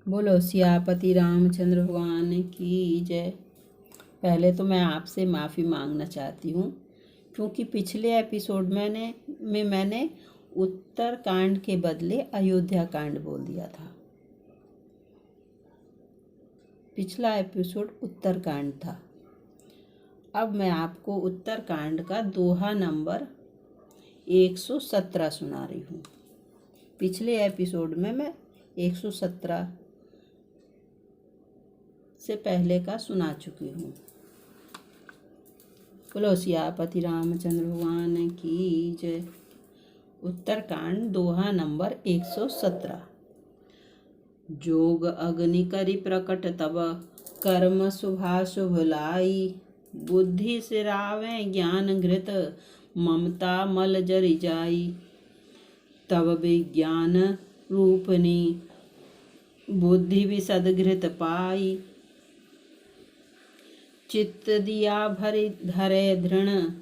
बोलो सियापति रामचंद्र भगवान की जय। पहले तो मैं आपसे माफ़ी मांगना चाहती हूँ क्योंकि पिछले एपिसोड में मैंने उत्तरकांड के बदले अयोध्या कांड बोल दिया था। पिछला एपिसोड उत्तरकांड था। अब मैं आपको उत्तरकांड का दोहा नंबर 117 सुना रही हूँ। पिछले एपिसोड में मैं 117 से पहले का सुना चुकी हूँ। बोलो सियापति रामचंद्र भगवान की जय। उत्तरकांड दोहा नंबर 117। जोग अग्नि करि प्रकट तब कर्म शुभाशुभ लाई, बुद्धि सिरावे ज्ञान घृत ममता मल जरि जाई, तब विज्ञान रूपनी बुद्धि विशद घृत पाई, चित्त दिया भरि धरे दृढ़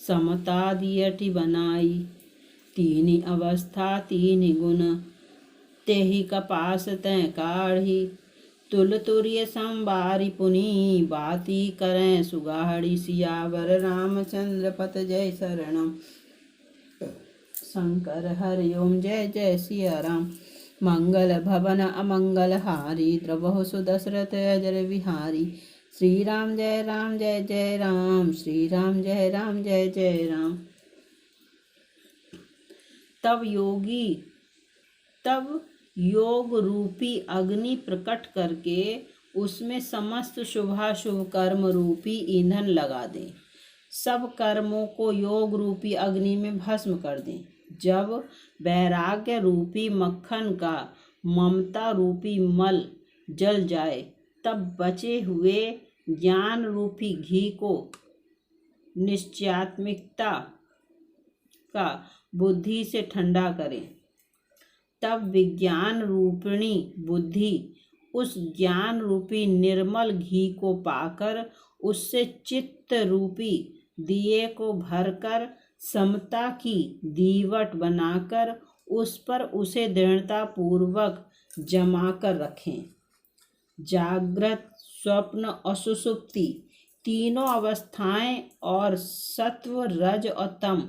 समता दियटि बनाई, तीनि अवस्था तीनि गुण तेहि कपास तै काढ़ी, तुल तुर्य संबारी पुनि बाती करें सुगाड़ी, सियावर रामचंद्र पत जय शरणम। शंकर हरि ओम जय जय सिया राम। मंगल भवन अमंगल हारी, द्रवहु सुदशरथ अजर विहारी, श्री राम जय जय राम, श्री राम जय जय राम। तब योग रूपी अग्नि प्रकट करके उसमें समस्त शुभाशुभ कर्म रूपी ईंधन लगा दें। सब कर्मों को योग रूपी अग्नि में भस्म कर दें। जब वैराग्य रूपी मक्खन का ममता रूपी मल जल जाए, तब बचे हुए ज्ञान रूपी घी को निश्चयात्मिकता का बुद्धि से ठंडा करें। तब विज्ञान रूपिणी बुद्धि उस ज्ञान रूपी निर्मल घी को पाकर उससे चित्त रूपी दिए को भरकर समता की दीवट बनाकर उस पर उसे दृढ़ता पूर्वक जमा कर रखें। जागृत, स्वप्न और सुषुप्ति तीनों अवस्थाएं और सत्व, रज और तम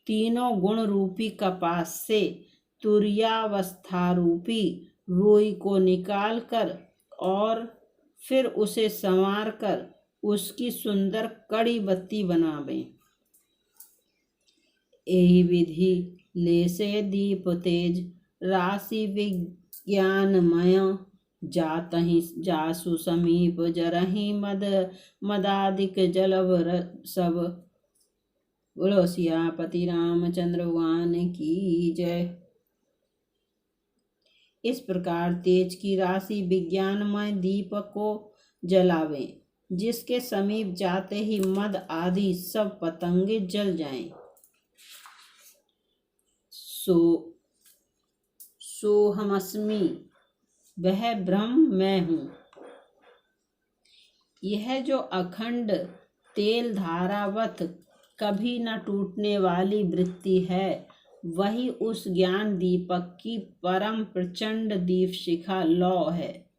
तीनों गुण रूपी कपास से तुर्यावस्था रूपी रुई को निकाल कर और फिर उसे संवार कर उसकी सुंदर कड़ी बत्ती बनावें। यही विधि ले से दीप तेज राशि विज्ञानमय, जातहि जासु समीप जरहि मदादिक जलभ सब। बोलो सियापति रामचंद्र भगवान की जय। इस प्रकार तेज की राशि विज्ञानमय दीपक को जलावें, जिसके समीप जाते ही मद आदि सब पतंगे जल जाएं। सोहमस्मि, वह ब्रह्म मैं हूँ। यह जो अखंड तेल धारावत कभी न टूटने वाली वृत्ति है, वही उस ज्ञान दीपक की परम प्रचंड दीप शिखा लौ है।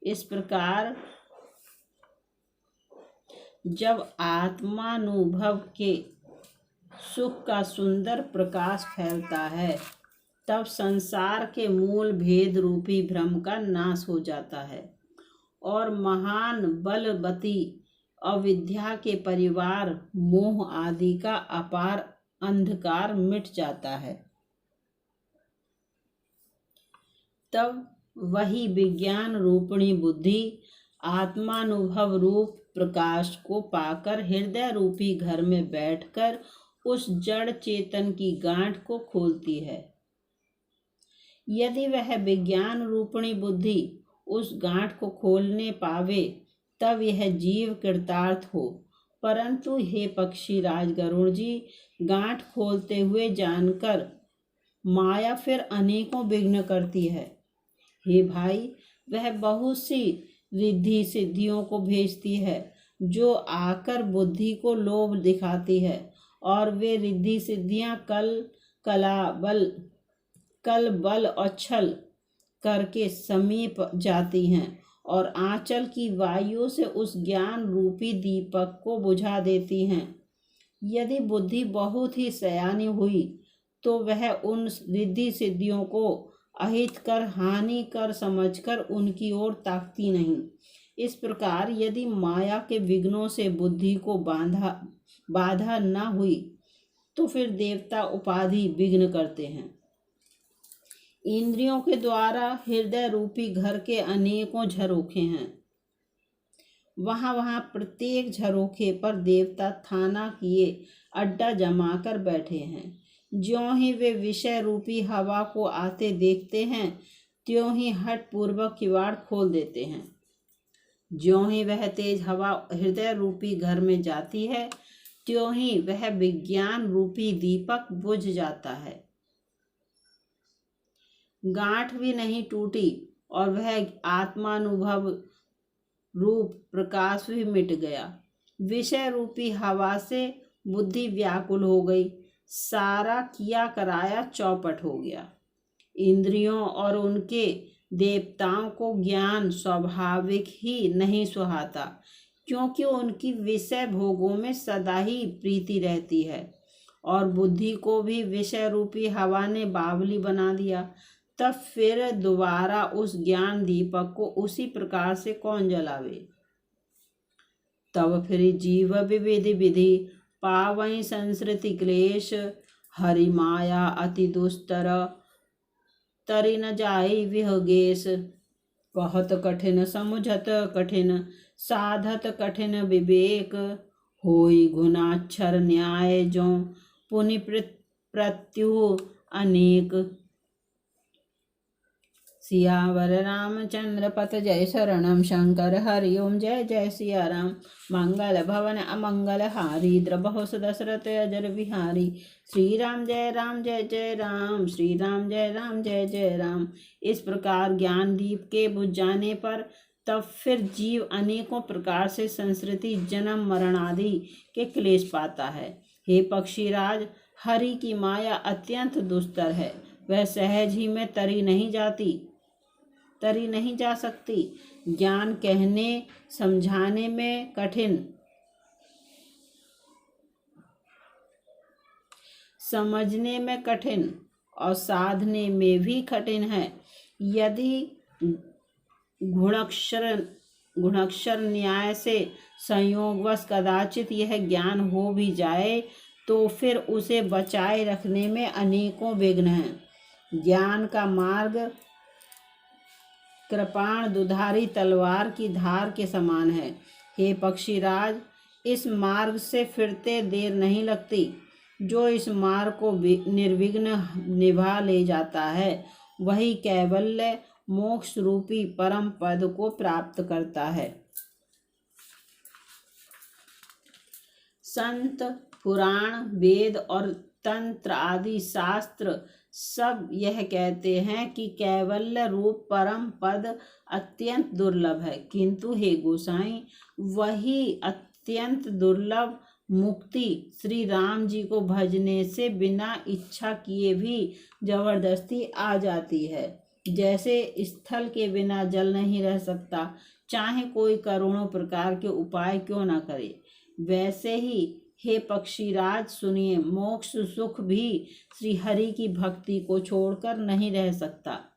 इस प्रकार जब आत्मानुभव के सुख का सुंदर प्रकाश फैलता है, तब संसार के मूल भेद रूपी भ्रम का नाश हो जाता है और महान बलवती अविद्या के परिवार मोह आदि का अपार अंधकार मिट जाता है। तब वही विज्ञान रूपिणी बुद्धि आत्मानुभव रूप प्रकाश को पाकर हृदय रूपी घर में बैठकर उस जड़ चेतन की गांठ को खोलती है। यदि वह विज्ञान रूपिणी बुद्धि उस गांठ को खोलने पावे, तब यह जीव कृतार्थ हो। परंतु हे पक्षी राज गरुड़ जी, गांठ खोलते हुए जानकर माया फिर अनेकों विघ्न करती है। हे भाई, वह बहुत सी रिद्धि सिद्धियों को भेजती है, जो आकर बुद्धि को लोभ दिखाती है, और वे रिद्धि सिद्धियां कल बल और छल करके समीप जाती हैं और आंचल की वायु से उस ज्ञान रूपी दीपक को बुझा देती हैं। यदि बुद्धि बहुत ही सयानी हुई तो वह उन रिद्धि सिद्धियों को अहितकर हानिकर समझकर उनकी ओर ताकती नहीं। इस प्रकार यदि माया के विघ्नों से बुद्धि को बाधा न हुई तो फिर देवता उपाधि विघ्न करते हैं। इंद्रियों के द्वारा हृदय रूपी घर के अनेकों झरोखे हैं। वहां वहां प्रत्येक झरोखे पर देवता थाना किए अड्डा जमाकर बैठे हैं। ज्यों ही वे विषय रूपी हवा को आते देखते हैं त्यों ही हठ पूर्वक किवाड़ खोल देते हैं। ज्यों ही वह तेज हवा हृदय रूपी घर में जाती है त्यों ही वह विज्ञान रूपी दीपक बुझ जाता है। गांठ भी नहीं टूटी और वह आत्मानुभव रूप प्रकाश भी मिट गया। विषय रूपी हवा से बुद्धि व्याकुल हो गई, सारा किया कराया चौपट हो गया। इंद्रियों और उनके देवताओं को ज्ञान स्वाभाविक ही नहीं सुहाता, क्योंकि उनकी विषय भोगों में सदा ही प्रीति रहती है और बुद्धि को भी विषय रूपी हवा ने बावली बना दिया। तब फिर दोबारा उस ज्ञान दीपक को उसी प्रकार से कौन जलावे। तब फिर जीव विविधि विधि पावई संसृति क्लेश, हरि माया अति दुस्तर तरि न जाई विहगेश। कहत कठिन समुझत कठिन साधत कठिन विवेक, होई गुणाक्षर न्याय जो पुनि प्रत्यु अनेक। सियावर रामचंद्र पत जय शरणम शंकर हरि ओम जय जय सिया राम। मंगल भवन अमंगल हारी द्रबहो दशरथ अजर बिहारी। श्री राम जय राम श्री राम जय जय राम। इस प्रकार ज्ञान दीप के बुझ जाने पर तब फिर जीव अनेकों प्रकार से संसृति जन्म मरण आदि के क्लेश पाता है। हे पक्षीराज, हरि की माया अत्यंत दुस्तर है, वह सहज ही में तरी नहीं जा सकती। ज्ञान कहने समझाने में कठिन, समझने में कठिन और साधने में भी कठिन है। यदि गुणाक्षर न्याय से संयोगवश कदाचित यह ज्ञान हो भी जाए तो फिर उसे बचाए रखने में अनेकों विघ्न हैं। ज्ञान का मार्ग कृपाण दुधारी तलवार की धार के समान है। हे पक्षीराज, इस मार्ग से फिरते देर नहीं लगती। जो इस मार्ग को निर्विघ्न निभा ले जाता है वही कैवल्य मोक्ष रूपी परम पद को प्राप्त करता है। संत पुराण वेद और तंत्र आदि शास्त्र सब यह कहते हैं कि कैवल्य रूप परम पद अत्यंत दुर्लभ है, किंतु हे गोसाई, वही अत्यंत दुर्लभ मुक्ति श्री राम जी को भजने से बिना इच्छा किए भी जबरदस्ती आ जाती है। जैसे स्थल के बिना जल नहीं रह सकता, चाहे कोई करोड़ों प्रकार के उपाय क्यों न करे, वैसे ही हे पक्षीराज सुनिए, मोक्ष सुख भी श्री हरि की भक्ति को छोड़कर नहीं रह सकता।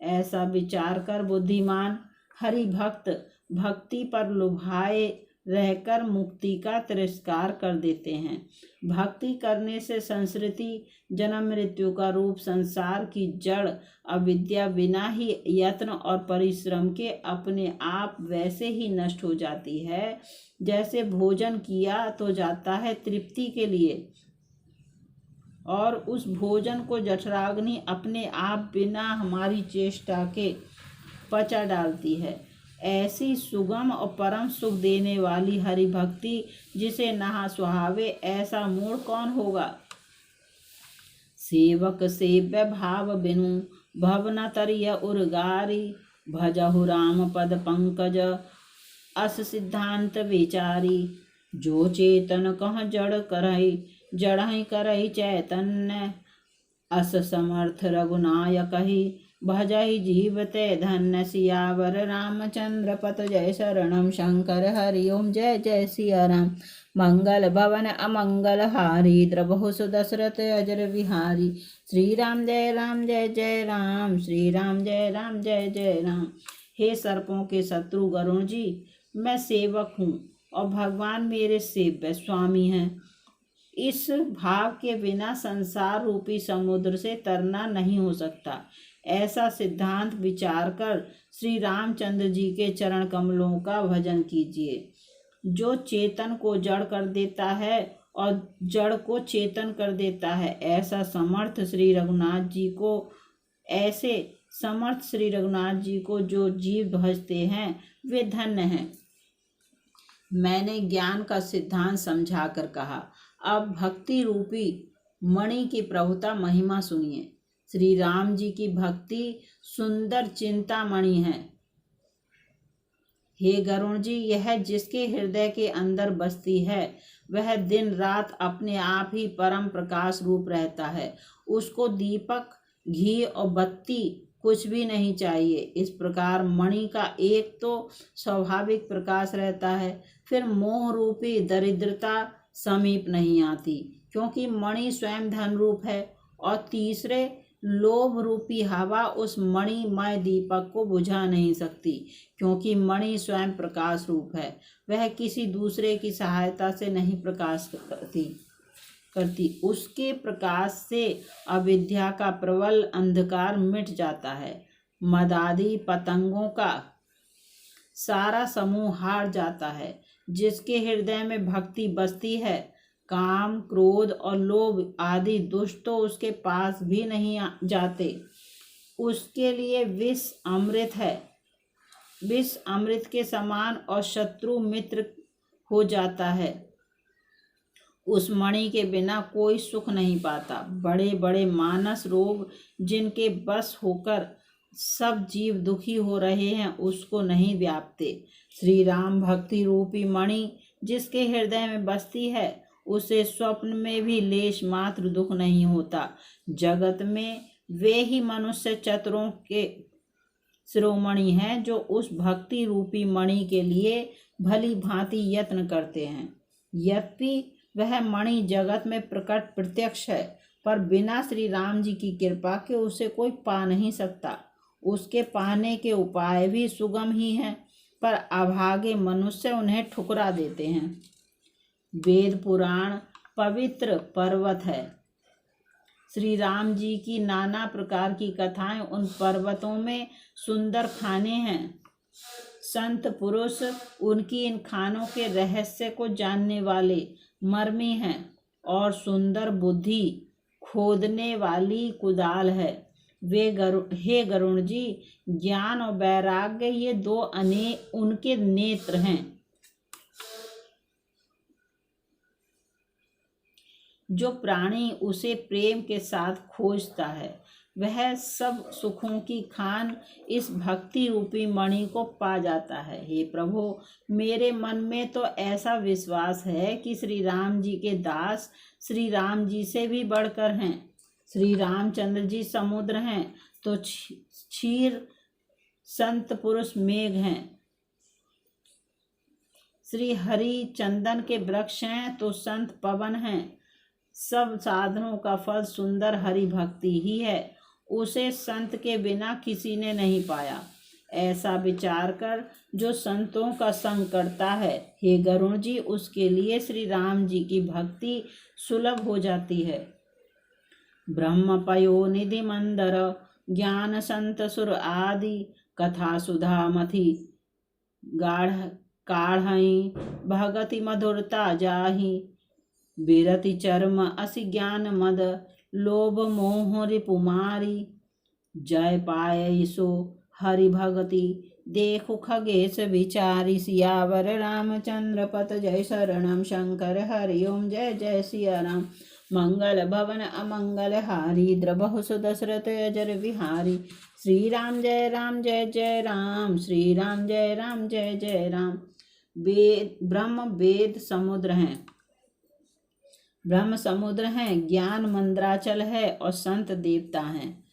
ऐसा विचार कर बुद्धिमान हरि भक्त भक्ति पर लुभाए रहकर मुक्ति का तिरस्कार कर देते हैं। भक्ति करने से संसृति जन्म मृत्यु का रूप संसार की जड़ अविद्या बिना ही यत्न और परिश्रम के अपने आप वैसे ही नष्ट हो जाती है जैसे भोजन किया तो जाता है तृप्ति के लिए और उस भोजन को जठराग्नि अपने आप बिना हमारी चेष्टा के पचा डालती है। ऐसी सुगम और परम सुख देने वाली हरि भक्ति जिसे नहा सुहावे, ऐसा मूढ़ कौन होगा। सेवक सेव्य भाव बिनु भवन तरिय उर्गारी, भजहु राम पद पंकज अस सिद्धांत विचारी। जो चेतन कह जड़ करई, जड़हि करई चैतन्य, अस समर्थ रघुनायक ही भजहि जीवते धन्य सियावर रामचंद्र पत जय शरणम शंकर हरि ओम जय जय सिया राम। मंगल भवन अमंगल हारी द्रबहु सुदशरथ अजर विहारी। श्री राम जय जय राम, श्री राम जय जय राम। हे सर्पों के शत्रु गरुण जी, मैं सेवक हूँ और भगवान मेरे सेव्य स्वामी हैं। इस भाव के बिना संसार रूपी समुद्र से तरना नहीं हो सकता। ऐसा सिद्धांत विचार कर श्री रामचंद्र जी के चरण कमलों का भजन कीजिए। जो चेतन को जड़ कर देता है और जड़ को चेतन कर देता है, ऐसे समर्थ श्री रघुनाथ जी को जो जीव भजते हैं वे धन्य हैं। मैंने ज्ञान का सिद्धांत समझा कर कहा। अब भक्ति रूपी मणि की प्रभुता महिमा सुनिए। श्री राम जी की भक्ति सुंदर चिंतामणि है। हे गरुण जी, यह जिसके हृदय के अंदर बसती है वह दिन रात अपने आप ही परम प्रकाश रूप रहता है। उसको दीपक, घी और बत्ती कुछ भी नहीं चाहिए। इस प्रकार मणि का एक तो स्वाभाविक प्रकाश रहता है, फिर मोह रूपी दरिद्रता समीप नहीं आती क्योंकि मणि स्वयं धन रूप है, और तीसरे लोभ रूपी हवा उस मणिमय दीपक को बुझा नहीं सकती क्योंकि मणि स्वयं प्रकाश रूप है। वह किसी दूसरे की सहायता से नहीं प्रकाश करती। उसके प्रकाश से अविद्या का प्रबल अंधकार मिट जाता है। मदादि पतंगों का सारा समूह हार जाता है। जिसके हृदय में भक्ति बसती है, काम, क्रोध और लोभ आदि दुष्ट तो उसके पास भी नहीं जाते। उसके लिए विष अमृत है, विष अमृत के समान और शत्रु मित्र हो जाता है। उस मणि के बिना कोई सुख नहीं पाता। बड़े बड़े मानस रोग जिनके बस होकर सब जीव दुखी हो रहे हैं, उसको नहीं व्यापते। श्री राम भक्ति रूपी मणि जिसके हृदय में बसती है, उसे स्वप्न में भी लेश मात्र दुख नहीं होता। जगत में वे ही मनुष्य चतुरों के शिरोमणि हैं जो उस भक्ति रूपी मणि के लिए भली भांति यत्न करते हैं। यद्यपि वह मणि जगत में प्रकट प्रत्यक्ष है, पर बिना श्री राम जी की कृपा के उसे कोई पा नहीं सकता। उसके पाने के उपाय भी सुगम ही हैं, पर अभागे मनुष्य उन्हें ठुकरा देते हैं। वेद पुराण पवित्र पर्वत है। श्री राम जी की नाना प्रकार की कथाएं उन पर्वतों में सुंदर खाने हैं। संत पुरुष उनकी इन खानों के रहस्य को जानने वाले मर्मी हैं, और सुंदर बुद्धि खोदने वाली कुदाल है। हे गरुण जी, ज्ञान और वैराग्य ये दो उनके नेत्र हैं जो प्राणी उसे प्रेम के साथ खोजता है। वह सब सुखों की खान इस भक्ति रूपी मणि को पा जाता है। हे प्रभु, मेरे मन में तो ऐसा विश्वास है कि श्री राम जी के दास श्री राम जी से भी बढ़कर हैं। श्री रामचंद्र जी समुद्र हैं तो क्षीर संत पुरुष मेघ हैं। श्री हरि चंदन के वृक्ष हैं तो संत पवन हैं। सब साधनों का फल सुंदर हरि भक्ति ही है। उसे संत के बिना किसी ने नहीं पाया। ऐसा विचार कर जो संतों का संग करता है, हे गरुण जी, उसके लिए श्री राम जी की भक्ति सुलभ हो जाती है। ब्रह्म पयो निधि मंदर ज्ञान संत सुर आदि कथा सुधा मथि गाढ़ काढ़ई भगति मधुरता जाहि बिरति चर्म असि ज्ञान मद लोभ मोह रिपुमारी जय पाय सो हरि भगति देखु खगेश विचारी सियावर रामचंद्र पत जय शरणम शंकर हरि ओम जय जय सिया राम। मंगल भवन अमंगल हारी द्रबहु सुदशरथ अजर विहारी। श्री राम जय जय राम, श्री राम जय जय राम। ब्रह्म वेद समुद्र हैं, ज्ञान मंद्राचल है और संत देवता हैं।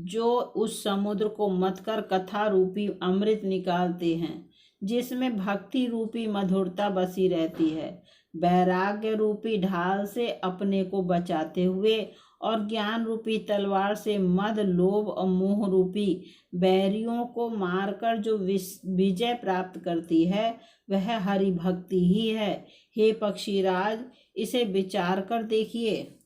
जो उस समुद्र को मथ कर कथा रूपी अमृत निकालते हैं, जिसमें भक्ति रूपी मधुरता बसी रहती है। वैराग्य रूपी ढाल से अपने को बचाते हुए और ज्ञान रूपी तलवार से मद, लोभ और मोह रूपी बैरियों को मारकर जो विजय प्राप्त करती है, वह हरि भक्ति ही है। हे पक्षीराज, इसे विचार कर देखिए।